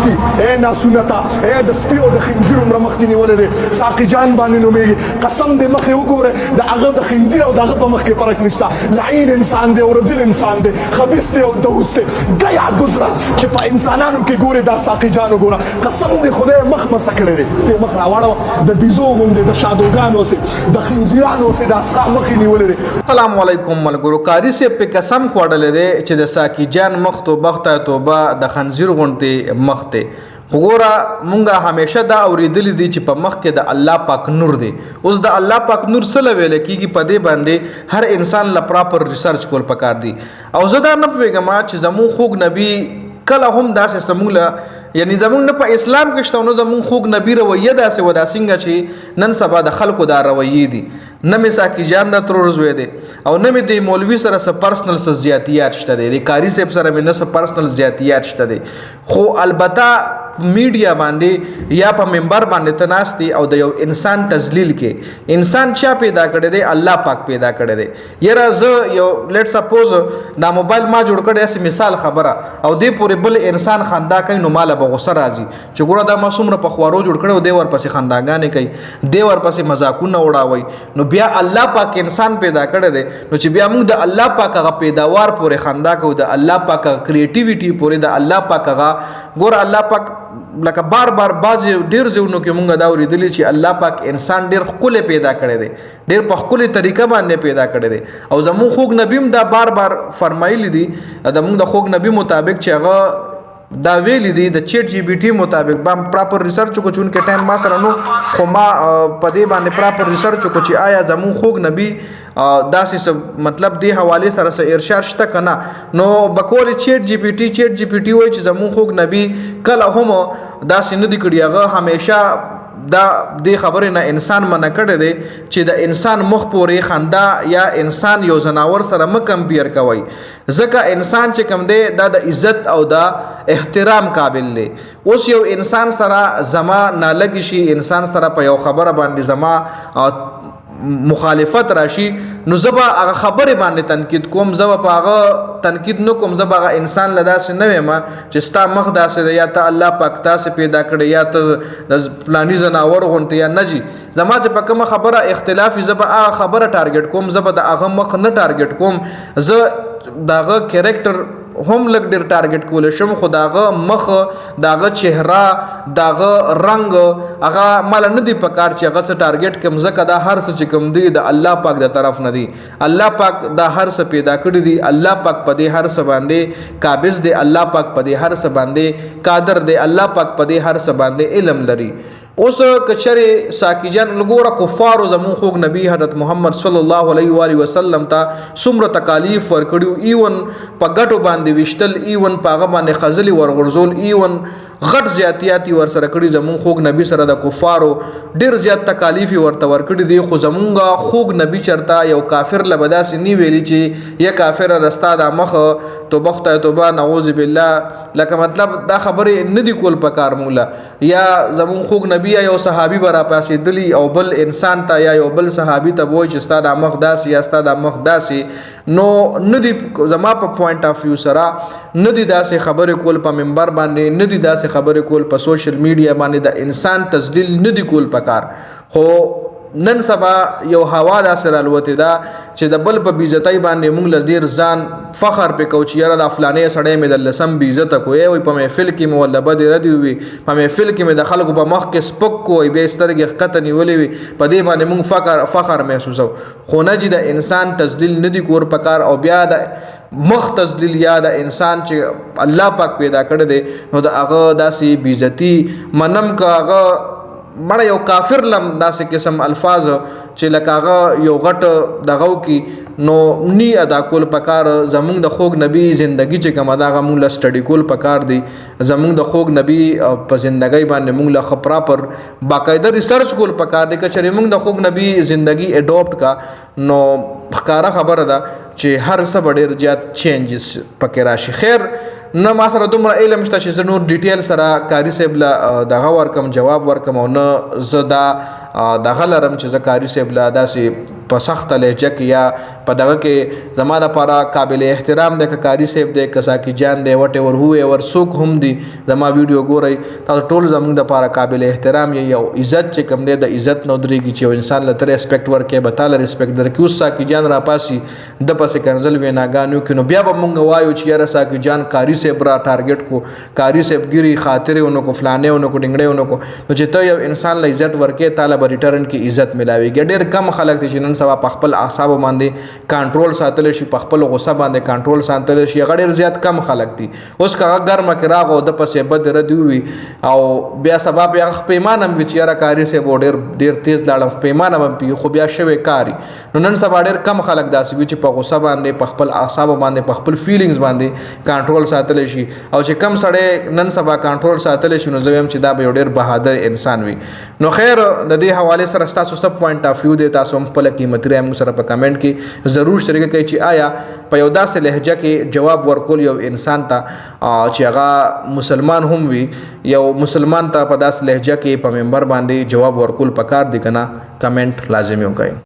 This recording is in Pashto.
راشي ناسونتا د سپیو د خنزیر عمر مخکې نیولې دی ساقي جان باندې نومېږي قسم دې مخې وګوره د هغه د خنزیر او د هغه په مخ کې فرق نشته لعین انسان دی او رذل انسان دی خبیث دی او دوس دی ګیا ګزره چې په انسانانو کې ګورې دا ساقي جان وګوره قسم دې خدای مخ مسه کړی دی دې مخ راواړوه د بیزو غوندې د شادوګانو سې د خنزیرانو سې د اسخا مخې نیولې دی. السلام علیکم ملګرو. قاری صاحب په قسم خوړلې دی چې د ساقي جان مخ توبه توبه د خنزیر غوندې مخ دی. وګوره مونږه همیشه دا اوریدلی دي چې په مخ کې د الله پاک نور دی. اوس د الله پاک نور څه ویل کېږي په دې باندې هر انسان له پراپر ریسرچ کول پکار دي. او زه دا نه پوهېږم چې زموږ خوږ نبی کله هم داسې زموږ له یعنی زموږ نه په اسلام کې شته نو زموږ خوږ نبی رویه داسې ودا څنګه چې نن سبا د خلکو دا رویې دي. نه مې ساقي جان دا ترور زوی دی او نه مې د مولوي سره څه پرسنل څه زیاتیات شته دی. د قاري صاحب سره مې نه څه پرسنل زیاتیات شته دی. خو البته میډیا باندې یا په منبر باندې ته ناست دي او د یو انسان تذلیل کې انسان چا پیدا کړی دی؟ الله پاک پیدا کړی دی. یاره زه یو لیټ سپوز دا موبایل ما جوړ کړی هسې مثال خبره او دې پورې بل انسان خندا کوي نو ماله به غوسه راځي چې ګوره دا ما څومره په خوارو جوړ کړی او دی ورپسې خنداګانې کوي دی ورپسې مذاقونه وړاوئ. نو بیا الله پاک انسان پیدا کړی دی نو چې بیا موږ د الله پاک هغه پیداوار پورې خندا کوو د الله پاک هغه کریټیویټي پورې د الله پاک هغه ګوره الله پاک لکه بار بار باز ډیر ځایونو کې مونږ دا اورېدلي چې الله پاک انسان ډیر ښکلی پیدا کړی دی ډیر په ښکلې طریقه باندې پیدا کړی دی. او زموږ خوږ نبي هم دا بار بار فرمایلی دي زموږ د خوږ نبي مطابق چې هغه دا ویلی دي د چیټ جی بی ټي مطابق با پراپر ریسرچ وکړو چونکې ټایم ما سره نو خو ما په دې باندې پراپر ریسرچ وکړو چې آیا زموږ خوږ نبی داسې مطلب دی حواله سره سره ارشاد شته کنه. نو بکول چیټ جی پی ټي وایي چې زموږ خوږ نبی کله هم داسې نه دی کړی. هغه همیشه دا دې خبرې نه انسان منع کړی دی چې د انسان مخ پورې خندا یا انسان یو ځناور سره مه کمپیر کوئ ځکه انسان چې کوم دی دا د عزت او د احترام قابل دی. اوس یو انسان سره زما نالګي شي انسان سره په یو خبره باندې زما مخالفت راشي نو زبا هغه خبره باندې تنقید کوم زبا په هغه تنقید نه کوم زبا هغه انسان لداسې نه ویم چې ستا مخ داسې دی یا ته الله پاک تاسې پیدا کړی یا ته د فلاني ځناور غونته یا نه جي زما چې په کومه خبره اختلافي زبا هغه خبره ټارګټ کوم زبا د هغه مخ نه ټارګټ کوم زه د هغه کیریکټر هم لږ ډېر ټارګټ کولی شم خو د هغه مخ د هغه چهره د هغه رنګ هغه ماله نه دی پکار چې هغه څه ټارګټ کړم ځکه دا هر څه چې کوم دی د الله پاک د طرف نه دی. الله پاک دا هر څه پیدا کړي دي الله پاک په دې هر څه باندې قابض دی الله پاک په دې هر څه باندې قادر دی الله پاک په دې هر څه باندې علم لري. اوس کچره ساقي جان لګوره کفارو زمون خوږ نبی حضرت محمد صلی الله علیه و آله وسلم ته څومره تکالیف ورکړو ایون په ګټو باندې وشتل ایون په هغه باندې خزلی ورغورځول ایون غټ زیاتیاتی ور سره کړي زمون خوږ نبی سره د کفارو ډیر زیات تکالیف ورته ورکړي دي خو زمونږه خوږ نبی چرته یو کافر لبداسې نی ویلي چې یا کافر رستا د مخ توبه نعوذ بالله لکه مطلب دا خبره نه دی کول پکار مولا یا زمون خوږ نبی یا یو صحابي برا پاسې دلی او بل انسان ته یا یو بل صحابي ته وای چې ستا د مخ داسې یا ستا د مخ داسې نو نه دی زما په پوینټ اف ویو سره نه دی داسې خبره کول په منبر باندې نه دی داسې خبره کول په سوشل میډیا باندې د انسان تذلیل نه دی کول پکار. خو نن سبا یو هوا دا سره الوتې ده چې د بل په بیزتۍ باندې موږ له ډېر ځان فخر پې کوو چې یاره دا فلانې سړی مې د لسم بیزته کو وایي په محفل کې مې وله بدې ردې وي په محفل کې مې د خلکو په مخ کې سپک کو وایي بیا یې سترګې ښکته نیولې وي په دې باندې موږ فخر محسوسو. خو نه چې د انسان تذلیل نه دی کور پکار او بیا د مخ تذلیل یا د انسان چې الله پاک پیدا کړی دی نو د هغه داسې بیزتی منم که هغه مړه یو کافر لم داسې قسم الفاظ چې لکه هغه یو غټ دغو کې نو نی ادا کول پکار. زمونږ د خوږ نبی زندگی چې کومه ده هغه مونږ له سټډي کول پکار دی. زمونږ د خوږ نبی په زندګۍ باندې مونږ له ښه پراپر باقاعده ریسرچ کول پکار دی. که چېرې مونږ د خوږ نبی زندگی اډاپټ کا نو ښکاره خبره ده چې هر څه به ډېر زیات چینجز پکې راشي. خیر نه ما سره دومره علم شته چې زه نور ډیټیل سره قاري صاحب له دغه ورکم جواب ورکم او نه زه دا دغه لرم چې زه قاري صاحب له داسې په سخت لهجه کې یا په دغه کې زما لپاره قابل احترام دی که قاري صاحب دی که ساقي جان دی وټ ایور هو ایور څوک هم دی زما ویډیو ګورئ تاسو ټول زموږ دپاره قابل احترام یې یو عزت چې کوم دی د عزت نه ودرېږي چې یو انسان له ته ریسپیکټ ورکوي به تا له ریسپیکټ درکړي. اوس ساقي جان راپاسي د پسې کنزل ویناګانې وکړي نو بیا به مونږ وایو چې یاره ساقي جان قاري صاحب را ټارګېټ کو قاري صاحب ګیري خاطرې ونکړو فلانې ونکړو ډنګړې ونکړو نو چې ته یو انسان له عزت ورکوې تا له به ریټرن کې عزت میلاویږي. ډېر کم خلک دي چې نن سبا په خپل اعصابو باندې کنټرول ساتلی شي په خپل غصه باندې کنټرول ساتلی شي هغه ډېر زیات کم خلک دي. اوس که هغه ګرمه کې راغو د پسې بد رد ووي او بیا سبا پې هغه پیمانه هم وي چې یاره قاري صاحب ډېر تیز لاړم پیمانه به پي خو بیا شوی کاري نو نن سبا ډېر کم خلک داسې وي چې په غصه باندې په خپل اعصابو باندې په خپل فیلینګز باندې کنټرول ساتلی شي او چې کم سړی نن سبا کنټرول ساتلی شي نو زه وایم چې دا به یو ډېر بهادر انسان وي. نو خیر د دې حوالې سره ستاسو څه پوینټ آف ویو دی تاسو هم خپله قیمتي رایه موږ سره په کمنټ کې ضرور شریکه کړئ چې آیا په یو داسې لهجه کې جواب ورکول یو انسان ته چې هغه مسلمان هم وي یو مسلمان ته په داسې لهجه کې په منبر باندې جواب ورکول پکار دی که نه کمنټ لازمي وکړئ.